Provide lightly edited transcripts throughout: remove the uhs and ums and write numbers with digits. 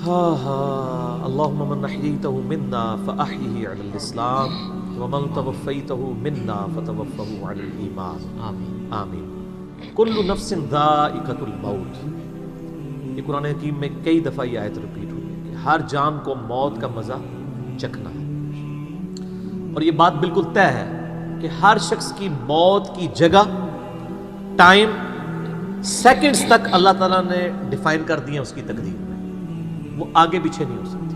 اللہم من احییتہ منا فاحیہ علی الاسلام ومن توفیتہ منا فتوفہ علی الایمان آمین آمین۔ کل نفس ذائقۃ الموت، یہ قرآن حکیم میں کئی دفعہ یہ آیت ریپیٹ ہوئی ہے کہ ہر جان کو موت کا مزہ چکھنا ہے، اور یہ بات بالکل طے ہے کہ ہر شخص کی موت کی جگہ، ٹائم، سیکنڈز تک اللہ تعالیٰ نے ڈیفائن کر دی ہے اس کی تقدیر میں، وہ آگے پیچھے نہیں ہو سکتی،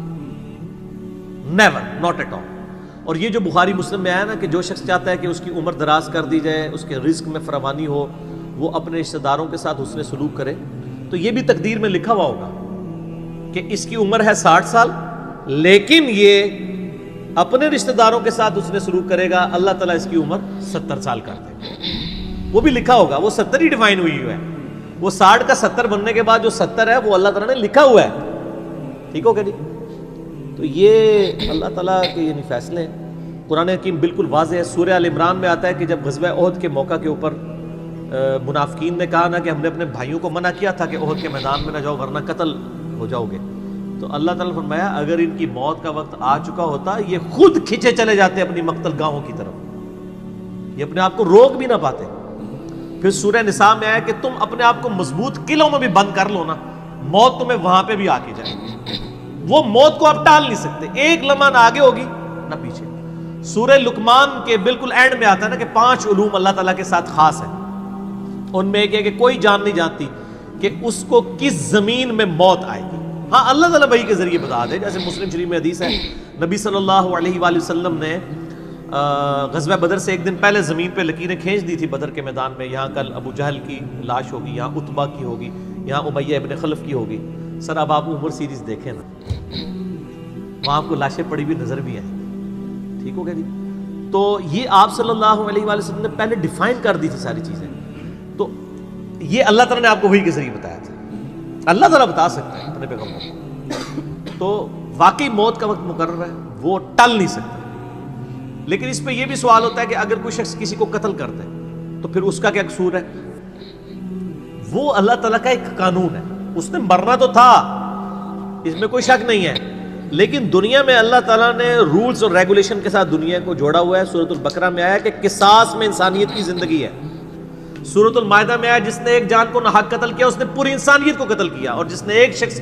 نیور، ناٹ ایٹ آل۔ اور یہ جو بخاری مسلم میں آیا نا کہ جو شخص چاہتا ہے کہ اس کی عمر دراز کر دی جائے، اس کے رزق میں فراوانی ہو، وہ اپنے رشتہ داروں کے ساتھ حسن سلوک کرے، تو یہ بھی تقدیر میں لکھا ہوا ہوگا کہ اس کی عمر ہے 60 سال، لیکن یہ اپنے رشتہ داروں کے ساتھ حسن سلوک کرے گا، اللہ تعالیٰ اس کی عمر 70 سال کر دے گا، وہ بھی لکھا ہوگا، وہ 70 ہی ڈیفائن ہوئی ہے، وہ 60 کا 70 بننے کے بعد جو 70 ہے وہ اللہ تعالیٰ نے لکھا ہوا ہے، ٹھیک ہو گیا جی؟ تو یہ اللہ تعالیٰ کے یعنی فیصلے ہیں۔ قرآن حکیم بالکل واضح ہے، سورہ آل عمران میں آتا ہے کہ جب غزوہ احد کے موقع کے اوپر منافقین نے کہا نا کہ ہم نے اپنے بھائیوں کو منع کیا تھا کہ احد کے میدان میں نہ جاؤ ورنہ قتل ہو جاؤ گے، تو اللہ تعالیٰ نے فرمایا اگر ان کی موت کا وقت آ چکا ہوتا یہ خود کھینچے چلے جاتے اپنی مقتل گاہوں کی طرف، یہ اپنے آپ کو روک بھی نہ پاتے۔ پھر سورہ نساء میں آیا کہ تم اپنے آپ کو مضبوط قلعوں میں بھی بند کر لو نا، موت تمہیں وہاں پہ بھی آ کے جائے گی، وہ موت کو آپ ٹال نہیں سکتے، ایک لمحہ نہ آگے ہوگی نہ پیچھے۔ سورہ لقمان کے بالکل اینڈ میں آتا ہے نا کہ 5 علوم اللہ تعالیٰ کے ساتھ خاص ہیں، ان میں ایک ہے کہ کوئی جان نہیں جانتی کہ اس کو کس زمین میں موت آئے گی، ہاں اللہ تعالیٰ وحی کے ذریعے بتا دے، جیسے مسلم شریف میں حدیث ہے نبی صلی اللہ علیہ وآلہ وسلم نے غزوہ بدر سے ایک دن پہلے زمین پہ لکیریں کھینچ دی تھی بدر کے میدان میں، یہاں کل ابو جہل کی لاش ہوگی، یہاں عتبہ کی ہوگی، یہاں امیہ ابن خلف کی ہوگی۔ سر اب آپ عمر سیریز دیکھیں نا، وہاں آپ کو لاشیں پڑی ہوئی نظر بھی آئیں، ٹھیک ہو گیا جی؟ تو یہ آپ صلی اللہ علیہ وآلہ وسلم نے پہلے ڈیفائن کر دی تھی ساری چیزیں، تو یہ اللہ تعالیٰ نے آپ کو وحی کے ذریعے بتایا تھا، اللہ تعالیٰ بتا سکتا ہے اپنے پیغمبر کو، تو واقعی موت کا وقت مقرر ہے، وہ ٹل نہیں سکتا۔ لیکن اس پہ یہ بھی سوال ہوتا ہے کہ اگر کوئی شخص کسی کو قتل کر دے تو پھر اس کا کیا قصور ہے؟ وہ اللہ تعالیٰ کا ایک قانون ہے، اس نے مرنا تو تھا، اس میں کوئی شک نہیں ہے، لیکن دنیا میں اللہ تعالیٰ نے رولز اور ریگولیشن کے ساتھ دنیا کو جوڑا ہوا ہے۔ سورۃ البقرہ میں آیا کہ قصاص میں انسانیت کی زندگی ہے، سورۃ المائدہ میں آیا جس نے ایک جان کو ناحق قتل کیا اس نے پوری انسانیت کو قتل کیا، اور جس نے ایک شخص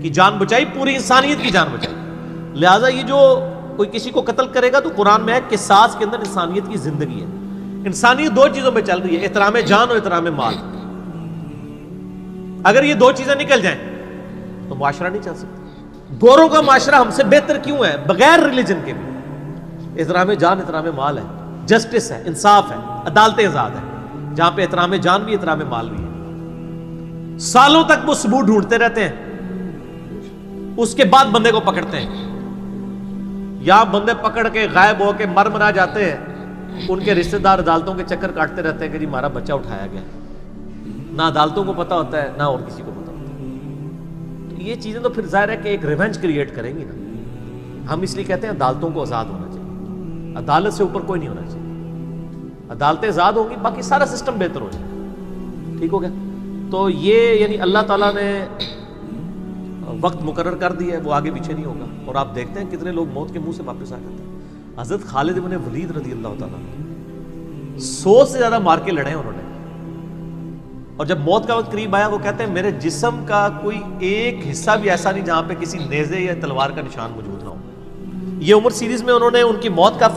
کی جان بچائی پوری انسانیت کی جان بچائی۔ لہٰذا یہ جو کوئی کسی کو قتل کرے گا تو قرآن میں ہے قصاص کے اندر انسانیت کی زندگی ہے۔ انسانیت 2 چیزوں پہ چل رہی ہے، احترام جان اور احترام مال۔ اگر یہ 2 چیزیں نکل جائیں تو معاشرہ نہیں چل سکتا۔ گوروں کا معاشرہ ہم سے بہتر کیوں ہے؟ بغیر ریلیجن کے بھی احترام جان احترام مال ہے، جسٹس ہے، انصاف ہے، عدالت آزاد ہے، جہاں پہ احترام جان بھی احترام مال بھی ہے۔ سالوں تک وہ ثبوت ڈھونڈتے رہتے ہیں، اس کے بعد بندے کو پکڑتے ہیں، یا بندے پکڑ کے غائب ہو کے مر مرا جاتے ہیں، ان کے رشتہ دار عدالتوں کے چکر کاٹتے رہتے ہیں کہ جی ہمارا بچہ اٹھایا گیا، نہ عدالتوں کو پتہ ہوتا ہے نہ اور کسی کو پتہ ہوتا ہے۔ تو یہ چیزیں تو پھر ظاہر ہے کہ ایک ریونج کریٹ کریں گی نا۔ ہم اس لیے کہتے ہیں عدالتوں کو آزاد ہونا چاہیے، عدالت سے اوپر کوئی نہیں ہونا چاہیے، عدالتیں آزاد ہوں گی باقی سارا سسٹم بہتر ہو جائے گا، ٹھیک ہو گیا؟ تو یہ یعنی اللہ تعالیٰ نے وقت مقرر کر دیا ہے، وہ آگے پیچھے نہیں ہوگا۔ اور آپ دیکھتے ہیں کتنے لوگ موت کے منہ سے واپس آ جاتے ہیں۔ حضرت خالد بن ولید رضی اللہ تعالیٰ 100 سے زیادہ مار کے لڑے انہوں نے، اور جب موت کا وقت قریب آیا وہ کہتے ہیں میرے جسم کا کوئی ایک حصہ بھی ایسا نہیں جہاں پہ کسی نیزے یا تلوار کا نشان موجود نہ ہو۔ یہ عمر سیریز میں انہوں نے ان کی موت کا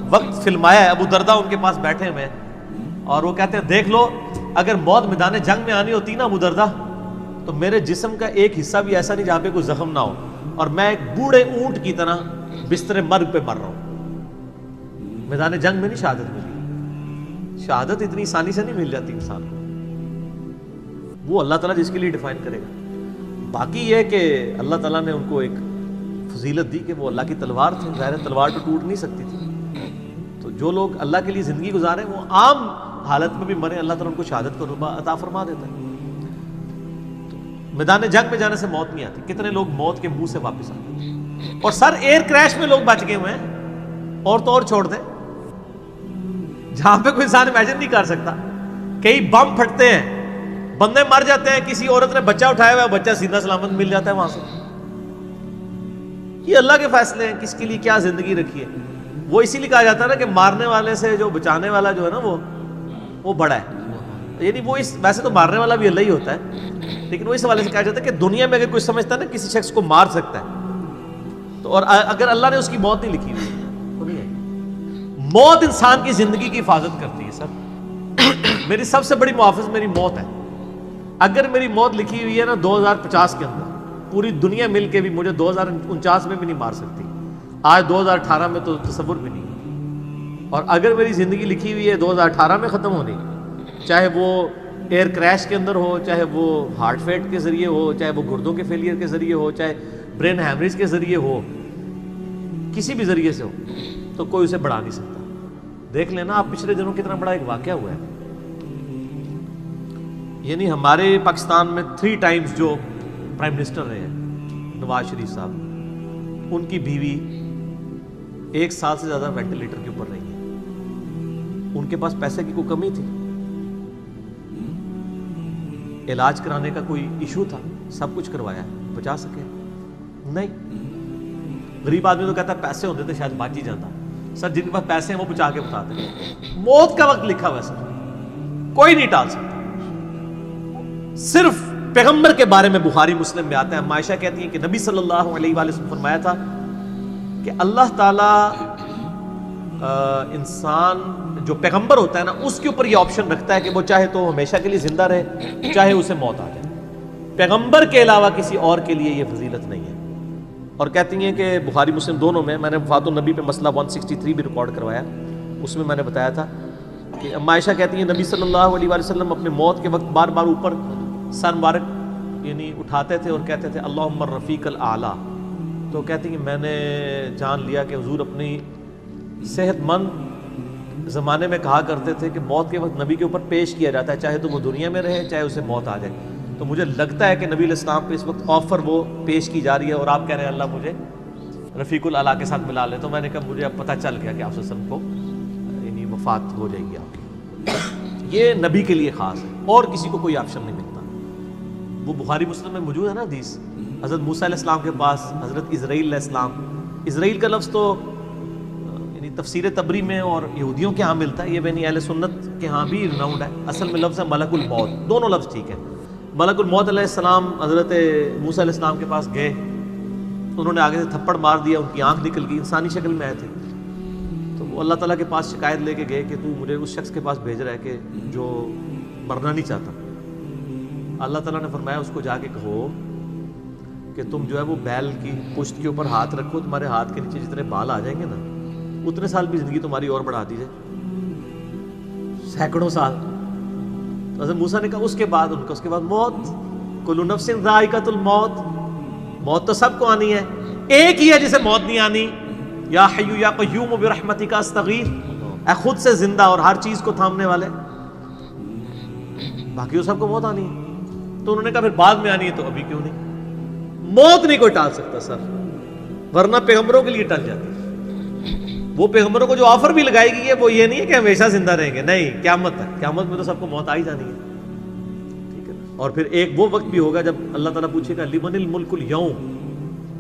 وقت فلمایا ہے، ابو دردہ ان کے پاس بیٹھے ہوئے ہیں اور وہ کہتے ہیں دیکھ لو اگر موت میدان جنگ میں آنی ہوتی نا ابو دردہ تو میرے جسم کا ایک حصہ بھی ایسا نہیں جہاں پہ کوئی زخم نہ ہو، اور میں ایک بوڑھے اونٹ کی طرح بستر مرگ پہ مر رہا ہوں۔ میدان جنگ میں نہیں شہادت ملی، شہادت اتنی آسانی سے نہیں مل جاتی انسان کو، وہ اللہ تعالیٰ جس کے لیے ڈیفائن کرے گا۔ باقی یہ ہے کہ اللہ تعالیٰ نے ان کو ایک فضیلت دی کہ وہ اللہ کی تلوار تھے، ظاہر ہے تلوار تو ٹوٹ نہیں سکتی تھی، تو جو لوگ اللہ کے لیے زندگی گزارے وہ عام حالت میں بھی مرے اللہ تعالیٰ ان کو شہادت کا رتبہ عطا فرما دیتا ہے۔ میدان جنگ میں جانے سے موت نہیں آتی، کتنے لوگ موت کے منہ سے واپس آتے ہیں، اور سر ایئر کریش میں لوگ بچ گئے ہوئے ہیں، اور تو اور چھوڑ دیں جہاں پہ کوئی انسان امیجن نہیں کر سکتا، کئی بم پھٹتے ہیں، بندے مر جاتے ہیں، کسی عورت نے بچہ اٹھایا ہوا ہے، بچہ سیدھا سلامت مل جاتا ہے وہاں سے، یہ اللہ کے فیصلے ہیں کس کے لیے کیا زندگی رکھی ہے. وہ اسی لیے کہا جاتا ہے نا کہ مارنے والے سے جو بچانے والا جو ہے نا وہ بڑا ہے. یعنی وہ ویسے تو مارنے والا بھی اللہ ہی ہوتا ہے، لیکن وہ اس حوالے سے کہا جاتا ہے کہ دنیا میں اگر کوئی سمجھتا ہے نا کسی شخص کو مار سکتا ہے تو، اور اگر اللہ نے اس کی موت نہیں لکھی ہوئی تو نہیں ہے. موت انسان کی زندگی کی حفاظت کرتی ہے سر. میری سب سے بڑی محافظ میری موت ہے. اگر میری موت لکھی ہوئی ہے نا 2050 کے اندر، پوری دنیا مل کے بھی مجھے 2049 میں بھی نہیں مار سکتی. آج 2018 میں تو تصور بھی نہیں. اور اگر میری زندگی لکھی ہوئی ہے 2018 میں ختم ہونی، چاہے وہ ایئر کریش کے اندر ہو، چاہے وہ ہارٹ فیٹ کے ذریعے ہو، چاہے وہ گردوں کے فیلئر کے ذریعے ہو، چاہے برین ہیمریج کے ذریعے ہو، کسی بھی ذریعے سے ہو، تو کوئی اسے بڑھا نہیں سکتا. دیکھ لینا آپ پچھلے دنوں کتنا بڑا ایک واقعہ ہوا ہے. یعنی ہمارے پاکستان میں 3 ٹائمز جو پرائم منسٹر رہے ہیں نواز شریف صاحب، ان کی بیوی 1 سال سے زیادہ وینٹیلیٹر کے اوپر رہی ہے. ان کے پاس پیسے کی کوئی کمی تھی؟ علاج کرانے کا کوئی ایشو تھا؟ سب کچھ کروایا، بچا سکے؟ نہیں. غریب آدمی تو کہتا ہے پیسے ہوتے تھے شاید بچ ہی جاتا. سر جن کے پاس پیسے ہیں وہ بچا کے بتاتے ہیں. موت کا وقت لکھا ہوا ہے سر، کوئی نہیں ٹال سکتا. صرف پیغمبر کے بارے میں بخاری مسلم میں آتا ہے، عائشہ کہتی ہیں کہ نبی صلی اللہ علیہ وآلہ وسلم فرمایا تھا کہ اللہ تعالیٰ انسان جو پیغمبر ہوتا ہے نا اس کے اوپر یہ آپشن رکھتا ہے کہ وہ چاہے تو ہمیشہ کے لیے زندہ رہے، چاہے اسے موت آ جائے. پیغمبر کے علاوہ کسی اور کے لیے یہ فضیلت نہیں ہے. اور کہتی ہیں کہ بخاری مسلم دونوں میں نے وفات النبی پہ مسئلہ 163 بھی ریکارڈ کروایا، اس میں نے بتایا تھا کہ عائشہ کہتی ہیں نبی صلی اللہ علیہ وآلہ وسلم اپنے موت کے وقت بار بار اوپر سر مبارک یعنی اٹھاتے تھے اور کہتے تھے اللہم الرفیق الاعلیٰ. تو کہتی ہیں میں نے جان لیا کہ حضور اپنی صحت مند زمانے میں کہا کرتے تھے کہ موت کے وقت نبی کے اوپر پیش کیا جاتا ہے، چاہے تو وہ دنیا میں رہے چاہے اسے موت آ جائے. تو مجھے لگتا ہے کہ نبی علیہ السلام پہ اس وقت آفر وہ پیش کی جا رہی ہے اور آپ کہہ رہے ہیں اللہ مجھے رفیق الاعلیٰ کے ساتھ ملا لے. تو میں نے کہا مجھے اب پتہ چل گیا کہ آپ صلی اللہ علیہ وسلم کو یعنی وفات ہو جائے گی آپ کی. یہ نبی کے لیے خاص ہے اور کسی کو کوئی آپشن نہیں ملتا. وہ بخاری مسلم میں موجود ہے نا حدیث، حضرت موسیٰ علیہ السلام کے پاس حضرت اسرائیل علیہ السلام. اسرائیل کا لفظ تو یعنی تفسیر طبری میں اور یہودیوں کے ہاں ملتا ہے، یہ بنی اہل سنت کے ہاں بھی رناؤنڈ ہے. اصل میں لفظ ہے ملک الموت. دونوں لفظ ٹھیک ہے. ملک الموت علیہ السلام حضرت موسیٰ علیہ السلام کے پاس گئے، انہوں نے آگے سے تھپڑ مار دیا، ان کی آنکھ نکل گئی، انسانی شکل میں آئے تھے. تو وہ اللہ تعالیٰ کے پاس شکایت لے کے گئے کہ تو مجھے اس شخص کے پاس بھیج رہا ہے کہ جو مرنا نہیں چاہتا. اللہ تعالیٰ نے فرمایا اس کو جا کے کہو کہ تم جو ہے وہ بیل کی پشت کے اوپر ہاتھ رکھو، تمہارے ہاتھ کے نیچے جتنے بال آ جائیں گے نا اتنے سال بھی زندگی تمہاری اور بڑھا دی جائے، سینکڑوں سال. تو حضرت موسیٰ نے کہا اس کے بعد ان کا اس کے بعد موت. کل نفس ذائقۃ الموت، موت تو سب کو آنی ہے، ایک ہی ہے جسے موت نہیں آنی. یا حی یا قیوم برحمتک استغیث، اے خود سے زندہ اور ہر چیز کو تھامنے والے، باقی وہ سب کو موت آنی ہے. تو انہوں نے کہا پھر بعد میں آنی ہے تو ابھی کیوں نہیں؟ موت نہیں کوئی ٹال سکتا سر، ورنہ پیغمبروں کے لیے ٹل جاتی. وہ پیغمبروں کو جو آفر بھی لگائی گئی ہے وہ یہ نہیں ہے کہ ہمیشہ زندہ رہیں گے، نہیں، قیامت ہے، قیامت میں تو سب کو موت آ ہی جانی ہے. ٹھیک ہے. اور پھر ایک وہ وقت بھی ہوگا جب اللہ تعالیٰ پوچھے گا لمن الملک اليوم،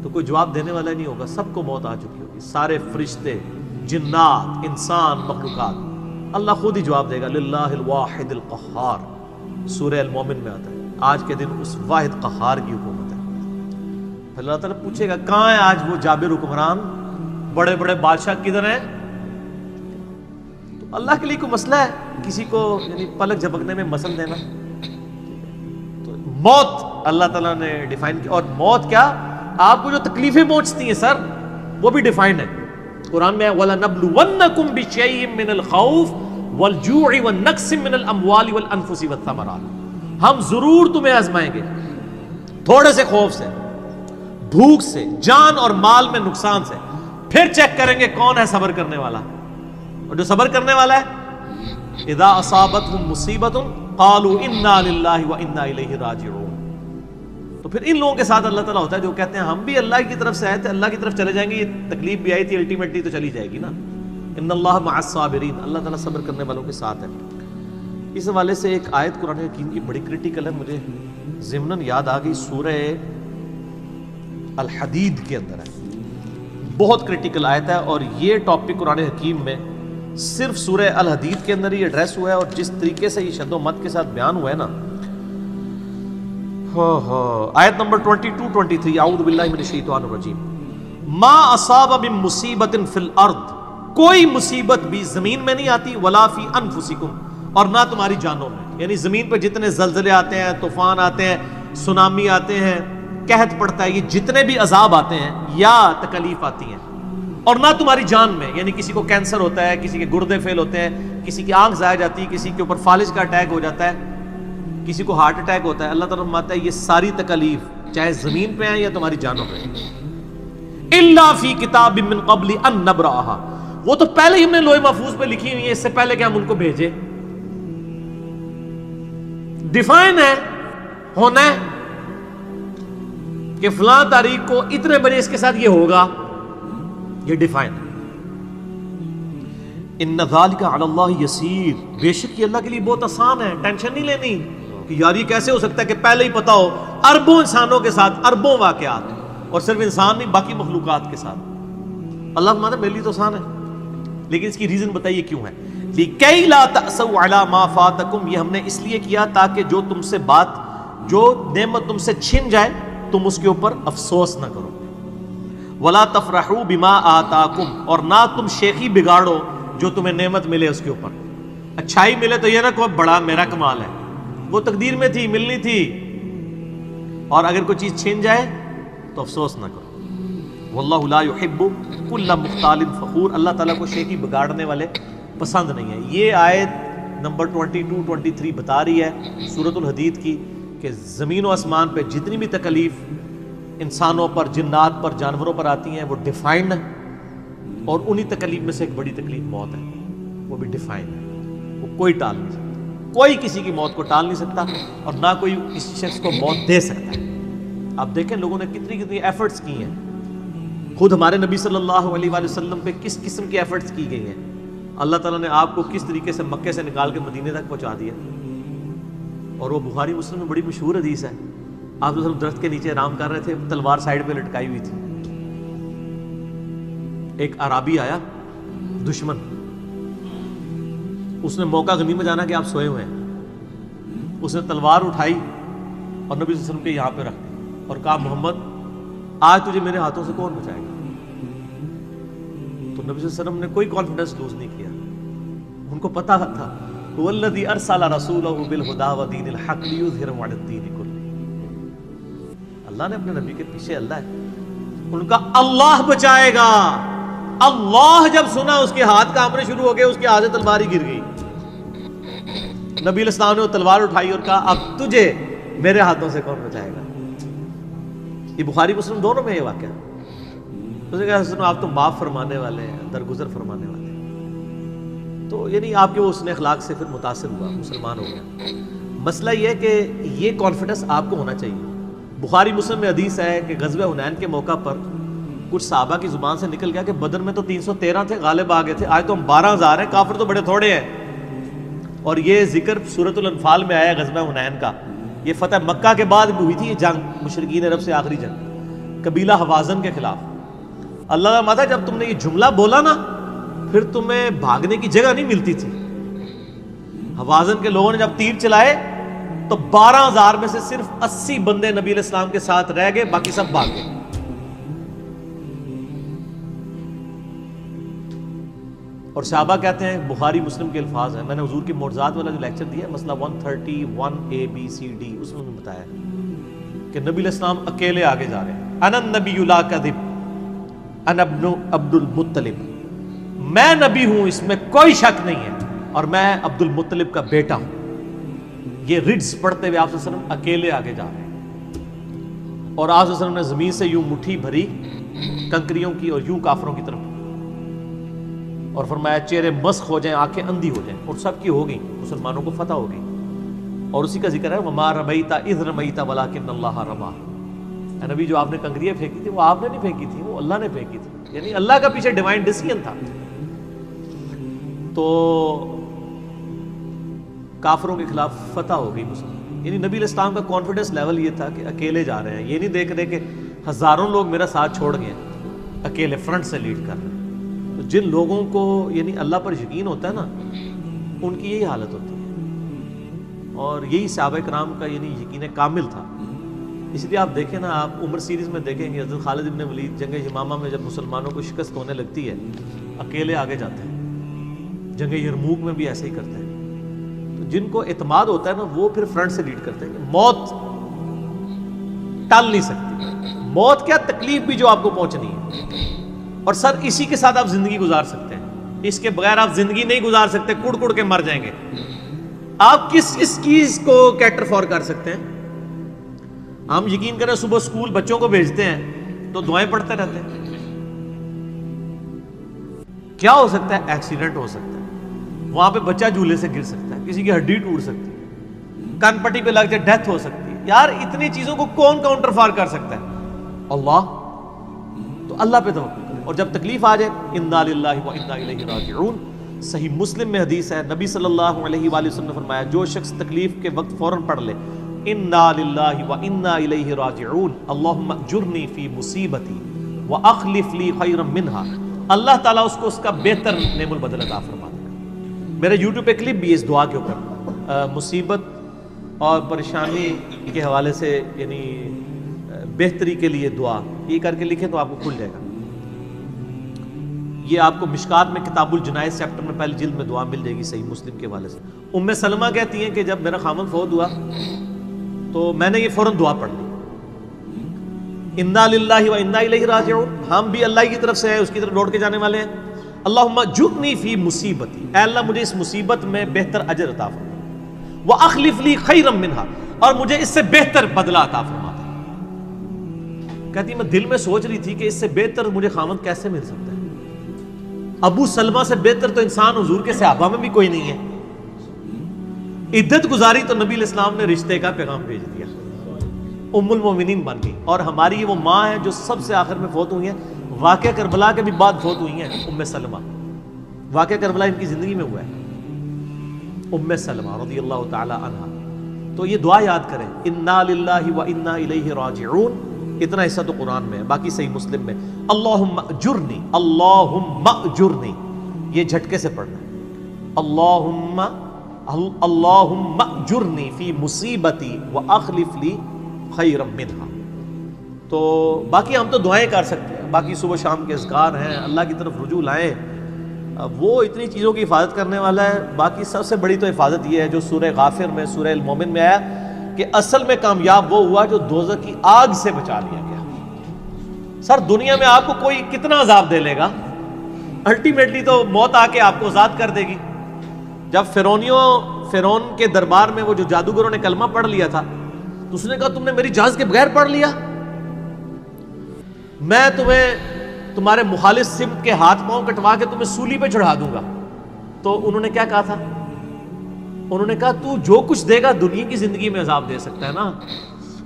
تو کوئی جواب دینے والا نہیں ہوگا، سب کو موت آ چکی ہوگی. سارے فرشتے، جنات، انسان، مخلوقات، اللہ خود ہی جواب دے گا للہ الواحد القہار. سورہ المومن میں آتا ہے آج کے دن اس واحد قہار کی حکومت ہے. پھر اللہ تعالیٰ پوچھے گا کہاں ہے آج وہ جابر حکمران، بڑے بڑے بادشاہ کدھر ہیں؟ تو اللہ کے لیے کوئی مسئلہ ہے کسی کو یعنی پلک جھپکنے میں مسل دینا؟ تو موت اللہ تعالیٰ نے ڈیفائن کی. اور موت کیا، آپ کو جو تکلیفیں پہنچتی ہیں سر وہ بھی ڈیفائنڈ ہے. قرآن میں وَلَنَبْلُوَنَّكُمْ بِشَيْءٍ مِّنَ الْخَوْفِ وَالْجُوعِ وَالنَّقْصِ مِّنَ الْأَمْوَالِ وَالْأَنفُسِ وَالثَّمَرَاتِ. ہم ضرور تمہیں آزمائیں گے تھوڑے سے خوف سے، بھوک سے، جان اور مال میں نقصان سے. پھر چیک کریں گے کون ہے صبر کرنے والا. اور جو صبر کرنے والا ہے اذا اصابتهم مصیبت قالوا انا للہ وانا الیہ راجعون. تو پھر ان لوگوں کے ساتھ اللہ تعالیٰ ہوتا ہے جو کہتے ہیں ہم بھی اللہ کی طرف سے آئے تھے، اللہ کی طرف چلے جائیں گے، یہ تکلیف بھی آئی تھی الٹیمیٹلی تو چلی جائے گی نا. ان اللہ مع الصابرین، اللہ تعالیٰ صبر کرنے والوں کے ساتھ ہے. اس حوالے سے ایک آیت قرآن حکیم کی بڑی کریٹیکل ہے، مجھے ضمناً یاد آ گئی، سورہ الحدید کے اندر ہے. بہت کرٹیکل آیت ہے، اور یہ ٹاپک قرآن حکیم میں صرف سورہ الحدید کے اندر ہی ایڈریس ہوا ہے، اور جس طریقے سے یہ شد و مت کے ساتھ بیان ہوا ہے نا، آیت نمبر 22-23، اعوذ باللہ من الشیطان الرجیم، ما اصاب من مصیبت فی الارض، کوئی مصیبت بھی زمین میں نہیں آتی، ولا فی انفسکم، اور نہ تمہاری جانوں میں، یعنی زمین پہ جتنے زلزلے آتے ہیں، طوفان آتے ہیں، سونامی آتے ہیں، قحط پڑتا ہے، یہ جتنے بھی عذاب آتے ہیں یا تکلیف آتی ہیں، اور نہ تمہاری جان میں، یعنی کسی کو کینسر ہوتا ہے، کسی کے گردے فیل ہوتے ہیں، کسی کی آنکھ ضائع جاتی ہے، کسی کے اوپر فالج کا اٹیک ہو جاتا ہے، کسی کو ہارٹ اٹیک ہوتا ہے، اللہ تعالیٰ فرماتا ہے یہ ساری تکلیف چاہے زمین پہ ہیں یا تمہاری جانوں پہ ہیں، الا فی کتاب من قبل ان نبرأها، وہ تو پہلے ہی ہم نے لوح محفوظ پہ لکھی ہوئی ہے، اس سے پہلے کہ ہم ان کو بھیجے، ڈیفائن ہے، ہونا ہے کہ فلاں تاریخ کو اتنے بجے اس کے ساتھ یہ ہوگا، یہ ڈیفائن ہے۔ ان ذالک علی اللہ یسیر، بے شک یہ اللہ کے لیے بہت آسان ہے، ٹینشن نہیں لینی کہ یار یہ کیسے ہو سکتا ہے کہ پہلے ہی پتا ہو، اربوں انسانوں کے ساتھ اربوں واقعات، اور صرف انسان نہیں باقی مخلوقات کے ساتھ، اللہ فرماتا ہے میرے لیے تو آسان ہے، لیکن اس کی ریزن بتائیے کیوں ہے، لِكَيْ لَا تَأْسَوْا عَلَى مَا فَاتَكُمْ، یہ ہم نے اس لیے کیا تاکہ جو تم سے بات، جو نعمت تم سے چھن جائے تم اس کے اوپر افسوس نہ کرو، وَلَا تَفْرَحُوا بِمَا آتَاكُمْ، اور نہ تم شیخی بگاڑو جو تمہیں نعمت ملے اس کے اوپر، اچھائی ملے تو یہ نہ کہو بڑا میرا کمال ہے، وہ تقدیر میں تھی، ملنی تھی، اور اگر کوئی چیز چھن جائے تو افسوس نہ کرو، واللہ لا يحب كل مختال فخور، اللہ تعالیٰ کو شیخی بگاڑنے والے پسند نہیں ہے۔ یہ آیت نمبر 22-23 بتا رہی ہے سورۃ الحدید کی کہ زمین و آسمان پہ جتنی بھی تکلیف انسانوں پر، جنات پر، جانوروں پر آتی ہیں وہ ڈیفائنڈ ہے، اور انہی تکلیف میں سے ایک بڑی تکلیف موت ہے، وہ بھی ڈیفائنڈ ہے، وہ کوئی ٹال نہیں سکتا، کوئی کسی کی موت کو ٹال نہیں سکتا، اور نہ کوئی کسی شخص کو موت دے سکتا ہے۔ آپ دیکھیں لوگوں نے کتنی ایفرٹس کی ہیں، خود ہمارے نبی صلی اللہ علیہ وآلہ وسلم پہ کس قسم کی ایفرٹس کی گئی ہیں، اللہ تعالیٰ نے آپ کو کس طریقے سے مکے سے نکال کے مدینے تک پہنچا دیا، اور وہ بخاری مسلم میں بڑی مشہور حدیث ہے، آپ تو صرف درخت کے نیچے آرام کر رہے تھے، تلوار سائیڈ پہ لٹکائی ہوئی تھی، ایک عرابی آیا دشمن، اس نے موقع غنیمت جانا کہ آپ سوئے ہوئے ہیں، اس نے تلوار اٹھائی اور نبی صلی اللہ علیہ وسلم کے یہاں پہ رکھ دی اور کہا محمد آج تجھے میرے ہاتھوں سے کون بچائے گا؟ تو نبی صلی اللہ علیہ وسلم نے کوئی کانفیڈنس لوز نہیں کیا، ان کو پتا تھا والذی ارسل رسولہ بالہدی ودین الحق لیظہرہ علی الدین کلہ، اللہ نے اپنے نبی کے پیچھے اللہ ہے، ان کا اللہ بچائے گا، اللہ جب سنا اس کے ہاتھ کانپنے شروع ہو گئے، اس کے ہاتھ سے تلوار ہی گر گئی، نبی علیہ السلام نے وہ تلوار اٹھائی اور کہا اب تجھے میرے ہاتھوں سے کون بچائے گا؟ یہ بخاری مسلم دونوں میں یہ واقعہ، اس نے کہا آپ تو معاف فرمانے والے ہیں، درگزر فرمانے والے ہیں، تو یعنی آپ کے وہ حسن اخلاق سے پھر متاثر ہوا، مسلمان ہو گیا۔ مسئلہ یہ ہے کہ یہ کانفیڈنس آپ کو ہونا چاہیے۔ بخاری مسلم میں حدیث ہے کہ غزوہ حنین کے موقع پر کچھ صحابہ کی زبان سے نکل گیا کہ بدر میں تو 313 تھے، غالب آ گئے تھے، آج تو ہم 12,000 ہیں، کافر تو بڑے تھوڑے ہیں، اور یہ ذکر سورۃ الانفال میں آیا غزوہ حنین کا، یہ فتح مکہ کے بعد بھی ہوئی تھی یہ جنگ، مشرکین عرب سے آخری جنگ قبیلہ حوازن کے خلاف۔ اللہ کا مدد، جب تم نے یہ جملہ بولا نا پھر تمہیں بھاگنے کی جگہ نہیں ملتی تھی، حوازن کے لوگوں نے جب تیر چلائے تو 12,000 میں سے صرف 80 بندے نبی علیہ السلام کے ساتھ رہ گئے، باقی سب بھاگ گئے۔ اور صحابہ کہتے ہیں، بخاری مسلم کے الفاظ ہیں، میں نے حضور کی معجزات والا جو لیکچر دیا ہے مسئلہ 131 A اس میں بتایا کہ نبی علیہ السلام اکیلے آگے جا رہے ہیں، انا النبی لا کذب انا ابن عبد المطلب، میں نبی ہوں اس میں کوئی شک نہیں ہے، اور میں عبد المطلب کا بیٹا ہوں۔ یہ رڈز پڑھتے ہوئے آپ صلی اللہ علیہ وسلم اکیلے آگے جا رہے ہیں، اور آپ صلی اللہ علیہ وسلم نے زمین سے یوں مٹھی بھری کنکریوں کی اور یوں کافروں کی طرف، اور فرمایا چہرے مسخ ہو جائیں، آنکھیں اندھی ہو جائیں، اور سب کی ہو گئی، مسلمانوں کو فتح ہو گئی، اور اسی کا ذکر ہے وما رمیت اذ رمیت ولکن اللہ رمی، اے نبی جو آپ نے کنکریاں پھینکی تھی وہ آپ نے نہیں پھینکی تھی، وہ اللہ نے پھینکی تھی، یعنی اللہ کا پیچھے ڈیوائن ڈیسیژن تھا۔ تو کافروں کے خلاف فتح ہو گئی مسلم، یعنی نبی علیہ السلام کا کانفیڈنس لیول یہ تھا کہ اکیلے جا رہے ہیں، یہ نہیں دیکھ رہے کہ ہزاروں لوگ میرا ساتھ چھوڑ گئے ہیں، اکیلے فرنٹ سے لیڈ کر رہے ہیں. تو جن لوگوں کو یعنی اللہ پر یقین ہوتا ہے نا، ان کی یہی حالت ہوتی ہے، اور یہی صحابہ کرام کا یعنی یقین کامل تھا. اس لیے آپ دیکھیں نا، آپ عمر سیریز میں دیکھیں گے حضرت خالد ابن ولید جنگ یمامہ میں جب مسلمانوں کو شکست ہونے لگتی ہے اکیلے آگے جاتے ہیں. جنگ یرموک میں بھی ایسے ہی کرتے ہیں. تو جن کو اعتماد ہوتا ہے نا وہ پھر فرنٹ سے لیڈ کرتے ہیں کہ موت ٹال نہیں سکتی. موت کیا، تکلیف بھی جو آپ کو پہنچنی ہے، اور سر اسی کے ساتھ آپ زندگی گزار سکتے ہیں. اس کے بغیر آپ زندگی نہیں گزار سکتے، کڑ کڑ کے مر جائیں گے. آپ کس چیز کو کیٹر فور کر سکتے ہیں؟ ہم یقین کریں صبح سکول بچوں کو بھیجتے ہیں تو دعائیں پڑھتے رہتے ہیں. کیا ہو سکتا ہے؟ ایکسیڈنٹ ہو سکتا ہے، وہاں پہ بچہ جھولے سے گر سکتا ہے، کسی کی ہڈی ٹوٹ سکتی ہے، کان پٹی پہ لگ جائے ڈیتھ ہو سکتی ہے. یار اتنی چیزوں کو کون کاؤنٹر فار کر سکتا ہے؟ اللہ. تو اللہ پہ توکل کریں، اور جب تکلیف آ جائے انا للہ و انا الیہ راجعون. صحیح مسلم میں حدیث ہے، نبی صلی اللہ علیہ وآلہ وسلم نے فرمایا جو شخص تکلیف کے وقت فوراً پڑھ لے انا للہ و انا الیہ راجعون اللہم اجرنی فی مصیبتی واخلف لی خیرا منہا، اللہ تعالیٰ اس کو اس کا بہتر نعم البدل عطا فرماتا ہے. میرے یوٹیوب پہ کلپ بھی ہے اس دعا کے اوپر، مصیبت اور پریشانی کے حوالے سے یعنی بہتری کے لیے دعا، یہ کر کے لکھیں تو آپ کو کھل جائے گا. یہ آپ کو مشکات میں کتاب الجنائز چیپٹر میں پہلی جلد میں دعا مل جائے گی صحیح مسلم کے حوالے سے. ام سلمہ کہتی ہیں کہ جب میرا خامن فوت ہوا تو میں نے یہ فوراً دعا پڑھ لی، انا للہ و انا الیہ راجعون، ہم بھی اللہ کی طرف سے ہیں، اس کی طرف لوٹ کے جانے والے ہیں. اللہم اجرنی فی مصیبتی، اے اللہ مجھے اس مصیبت میں بہتر اجر عطا فرما، واخلف لی خیرا منہا، اور مجھے اس سے بہتر بدلہ عطا فرما. کہتی میں دل میں سوچ رہی تھی کہ اس سے بہتر مجھے خامد کیسے مل سکتا ہے؟ ابو سلمہ سے بہتر تو انسان حضور کے صحابہ میں بھی کوئی نہیں ہے. عدت گزاری تو نبی علیہ السلام نے رشتے کا پیغام بھیج دیا، ام المومنین بن گئی. اور ہماری وہ ماں ہے جو سب سے آخر میں فوت ہوئی ہیں، واقعہ کربلا کے بھی بعد فوت ہوئی ہیں، ام سلمہ. واقعہ کربلا ان کی زندگی میں ہوا ہے، ام سلمہ رضی اللہ تعالی عنہا. تو یہ دعا یاد کریں، انا للہ و انا الیہ راجعون. اتنا حصہ تو قرآن میں ہے، باقی صحیح مسلم میں اللہم اجرنی، اللہم اجرنی، یہ جھٹکے سے پڑھنا ہے. اللہم اجرنی فی مصیبتی واخلف لی خیرا منہا. تو باقی ہم تو دعائیں کر سکتے ہیں، باقی صبح شام کے اذکار ہیں، اللہ کی طرف رجوع لائیں، وہ اتنی چیزوں کی حفاظت کرنے والا ہے. باقی سب سے بڑی تو حفاظت یہ ہے جو سورہ غافر میں سورہ المومن میں آیا کہ اصل میں کامیاب وہ ہوا جو دوزخ کی آگ سے بچا لیا گیا. سر دنیا میں آپ کو کوئی کتنا عذاب دے لے گا، الٹیمیٹلی تو موت آ کے آپ کو آزاد کر دے گی. جب فرعون کے دربار میں وہ جو جادوگروں نے کلمہ پڑھ لیا تھا تو اس نے کہا تم نے میری اجازت کے بغیر پڑھ لیا، میں تمہیں تمہارے مخالف سمت کے ہاتھ پاؤں کٹوا کے تمہیں سولی پہ چڑھا دوں گا. تو انہوں نے کیا کہا تھا؟ انہوں نے کہا تو جو کچھ دے گا دنیا کی زندگی میں عذاب دے سکتا ہے نا،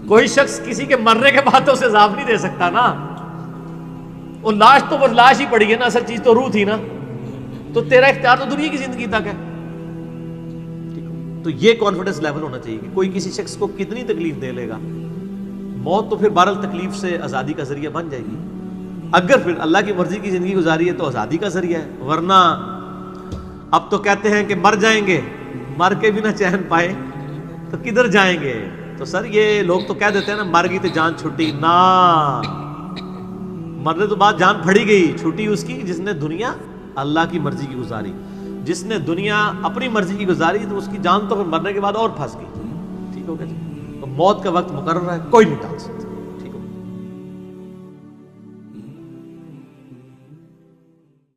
کوئی شخص کسی کے مرنے کے بعد تو اسے عذاب نہیں دے سکتا نا. وہ لاش تو بس لاش ہی پڑی ہے نا، اصل چیز تو روح تھی نا. تو تیرا اختیار تو دنیا کی زندگی تک ہے. تو یہ کانفیڈنس لیول ہونا چاہیے کہ کوئی کسی شخص کو کتنی تکلیف دے لے گا، موت تو پھر بہرحال تکلیف سے آزادی کا ذریعہ بن جائے گی. اگر پھر اللہ کی مرضی کی زندگی گزاری ہے تو آزادی کا ذریعہ ہے، ورنہ اب تو کہتے ہیں کہ مر جائیں گے، مر کے بھی نہ چین پائے تو کدھر جائیں گے. تو سر یہ لوگ تو کہہ دیتے ہیں نا مر گئی تو جان چھٹی، نہ، مرنے تو بعد جان پھڑی گئی، چھٹی اس کی جس نے دنیا اللہ کی مرضی کی گزاری. جس نے دنیا اپنی مرضی کی گزاری تو اس کی جان تو پھر مرنے کے بعد اور پھنس گئی. ٹھیک ہو گیا جی. تو موت کا وقت مقرر ہے، کوئی نہیں ٹال سکتا.